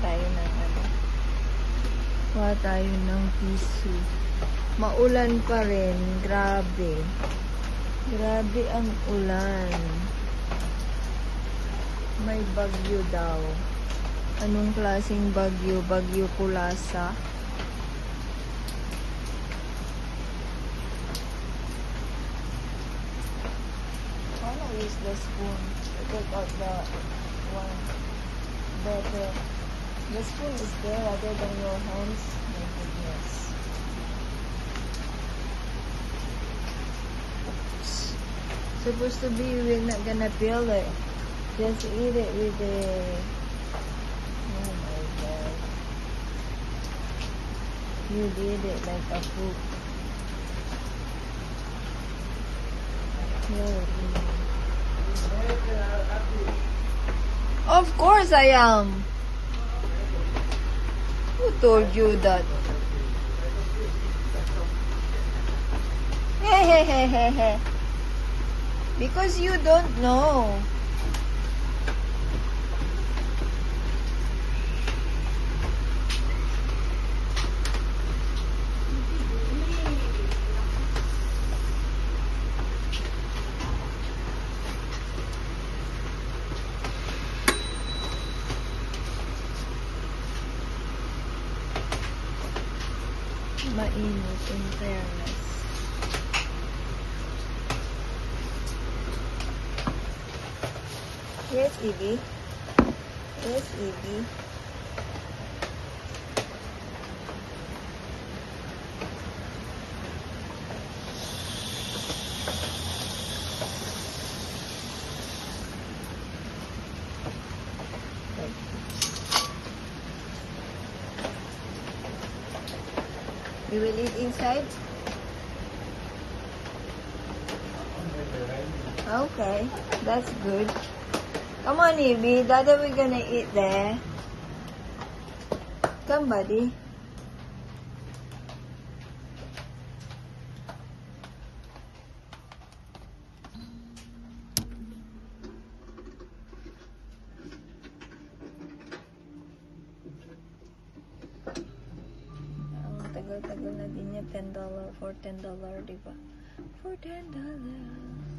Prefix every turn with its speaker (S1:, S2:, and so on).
S1: tayo ng ano. Kuha tayo ng tissue. Maulan pa rin. Grabe. Grabe ang ulan. May bagyo daw. Anong klaseng bagyo? Bagyo Kulasa. I wanna use the spoon to take out the one. Better. The spoon is there rather than your hands. My goodness. Supposed to be, we're not gonna peel it. Just eat it with the... Oh my god. You did it like a food. Of course I am. Who told you that? Hehehehe. Because you don't know. Mainit in fairness. Yes, Evie. Yes, Evie. You will eat inside? Okay, that's good. Come on, Evie. Dada, we're gonna eat there. Come, buddy. Tagal-tagal na din niya. $10 for $10, diba? For $10.